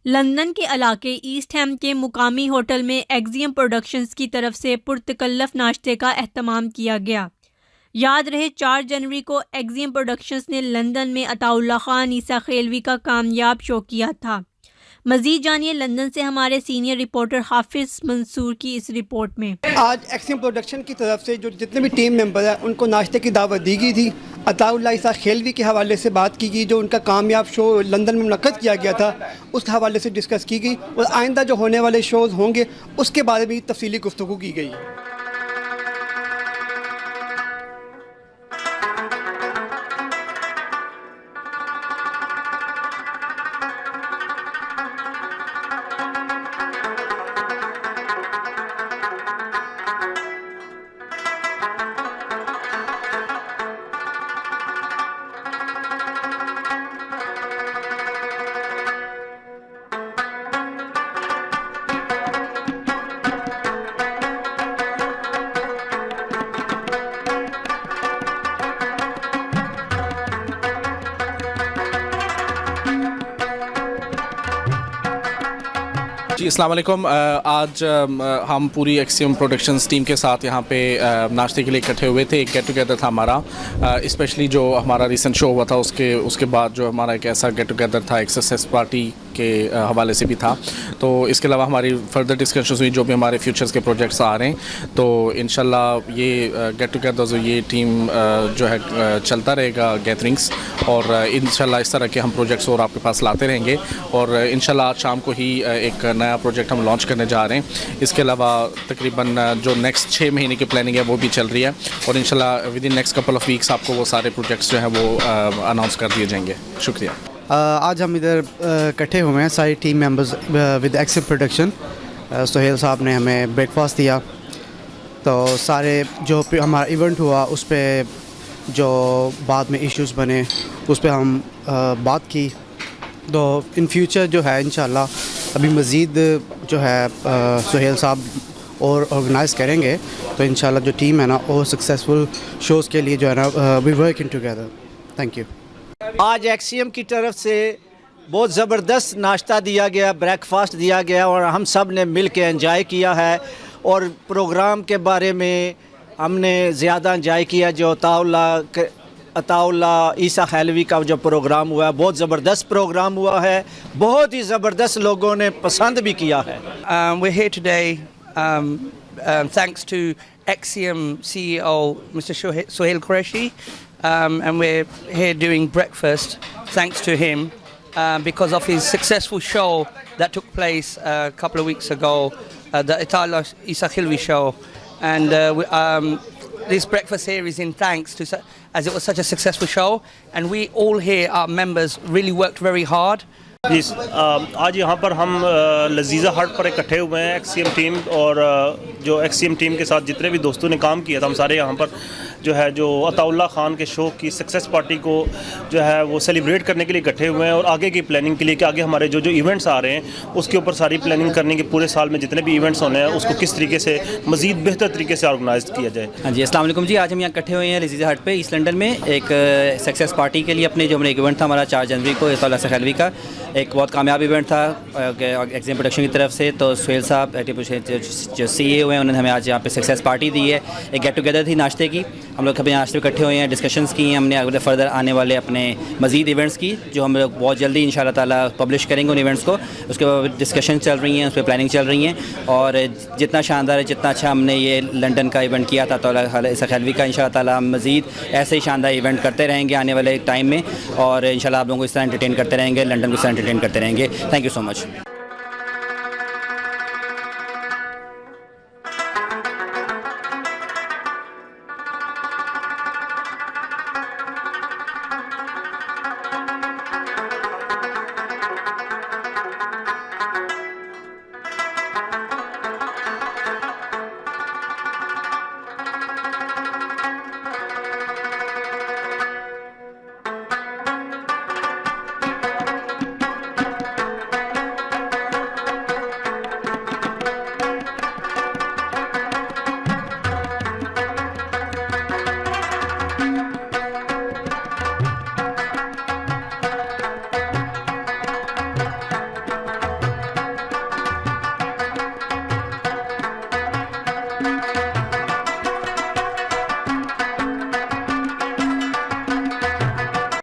London के इलाके east हैम के मुकामी होटल में एक्सियम प्रोडक्शंस की तरफ से पुरतकल्लफ नाश्ते का एहतमाम किया गया। याद रहे 4 जनवरी को एक्सियम प्रोडक्शंस ने लंदन में अताउल्ला खान ईसा खेलवी का कामयाब शो किया था। मज़ीद जानिए लंदन से हमारे सीनियर रिपोर्टर हाफिज़ मंसूर की इस रिपोर्ट में। आज एक्सियम प्रोडक्शन की तरफ से जो जितने भी टीम मेंबर हैं उनको नाश्ते की दावत दी गई थी। अताउल्ला ईसा खेलवी के हवाले से बात की गई, जो उनका कामयाब शो लंदन में मुनक़्क़द किया गया था उस हवाले से डिस्कस की गई और आइंदा जो होने वाले शोज़ होंगे उसके बारे में तफसीली गुफ्तगू की गई। जी अस्सलाम वालेकुम। आज हम पूरी एक्सियम प्रोडक्शंस टीम के साथ यहाँ पे नाश्ते के लिए इकट्ठे हुए थे। एक गेट टुगेदर था हमारा, स्पेशली जो हमारा रिसेंट शो हुआ था उसके बाद जो हमारा एक ऐसा गेट टुगेदर था एक सक्सेस पार्टी के हवाले से भी था। तो इसके अलावा हमारी फर्दर डिस्कशंस हुई जो भी हमारे फ्यूचर्स के प्रोजेक्ट्स आ रहे हैं। तो इंशाल्लाह ये गेट टुगेदर जो ये टीम जो है चलता रहेगा गैदरिंग्स, और इंशाल्लाह इस तरह के हम प्रोजेक्ट्स और आपके पास लाते रहेंगे। और इंशाल्लाह आज शाम को ही एक नया प्रोजेक्ट हम लॉन्च करने जा रहे हैं। इसके अलावा तकरीबन जो नेक्स्ट 6 महीने की प्लानिंग है वो भी चल रही है, और इंशाल्लाह with in next couple of weeks आपको वो सारे प्रोजेक्ट्स जो हैं वो अनाउंस कर दिए जाएंगे। शुक्रिया। आज हम इधर इकट्ठे हुए हैं सारी team members with axiom production. Sohail साहब ने हमें ब्रेकफास्ट दिया, तो सारे जो हमारा इवेंट हुआ उस पर जो बाद में इश्यूज़ बने उस पर हम बात की। तो इन फ्यूचर जो है इंशाल्लाह अभी मज़ीद जो है सोहेल साहब और ऑर्गेनाइज़ करेंगे, तो इंशाल्लाह जो टीम है ना वो सक्सेसफुल शोज़ के लिए जो है ना we working together. Thank you. आज एक्सियम की तरफ से बहुत ज़बरदस्त नाश्ता दिया गया, ब्रेकफास्ट दिया गया, और हम सब ने मिल के एंजॉय किया है। और प्रोग्राम के बारे में हमने ज़्यादा एंजॉय किया। जो अताउल्ला ईसा खेलवी का जो प्रोग्राम हुआ है बहुत ज़बरदस्त प्रोग्राम हुआ है, बहुत ही ज़बरदस्त लोगों ने पसंद भी किया है। We're here today thanks to Axiom CEO Mr. Sohail Qureshi, and we're here doing breakfast thanks to him because of his successful show that took place a couple of weeks ago, the Atallah Issa Khilwi show, and this breakfast here is in thanks to, as it was such a successful show, and we all here, our members, really worked very hard. आज यहाँ पर हम लजीज़ा हट पर इकट्ठे हुए हैं axiom team, और जो एक्सियम टीम के साथ जितने भी दोस्तों ने काम किया था हम सारे यहाँ पर जो है जो अताउल्ला ख़ान के शो की सक्सेस पार्टी को जो है वो सेलिब्रेट करने के लिए इकट्ठे हुए हैं, और आगे की प्लानिंग के लिए कि आगे हमारे जो इवेंट्स आ रहे हैं उसके ऊपर सारी प्लानिंग करने की, पूरे साल में जितने भी इवेंट्स होने हैं उसको किस तरीके से मज़ीद बेहतर तरीके से ऑर्गेनाइज किया जाए। हाँ जी अस्सलाम वालेकुम जी। आज हम यहाँ इकट्ठे हुए हैं लजीज़ा हट पे ईस्ट लंदन में एक सक्सेस पार्टी के लिए। अपने जो हमारा इवेंट था हमारा 4 जनवरी को अताउल्ला ईसा खेलवी का, एक बहुत कामयाब इवेंट था एक्सियम प्रोडक्शन की तरफ से। तो सोहेल साहब जो CEO हैं उन्होंने हमें आज यहाँ पे सक्सेस पार्टी दी है। एक गेट टुगेदर थी नाश्ते की, हम लोग कभी नाश्ते इकट्ठे हुए हैं, डिस्कशंस की हैं हमने अगले फर्दर आने वाले अपने मज़ीद इवेंट्स की, जो हम लोग बहुत जल्दी इंशाल्लाह ताला पब्लिश करेंगे उन इवेंट्स को। उसके बाद डिस्कशन चल रही हैं, उस पर प्लानिंग चल रही हैं, और जितना शानदार है जितना अच्छा हमने ये लंदन का इवेंट किया था अताउल्ला ईसा खेलवी का, इंशाल्लाह ताला हम मज़ीद ऐसे ही शानदार इवेंट करते रहेंगे आने वाले टाइम में, और इंशाल्लाह आप लोगों को इस तरह एंटरटेन करते रहेंगे, लंदन को इस तरह एंटरटेन करते रहेंगे। Thank you so much. हैं।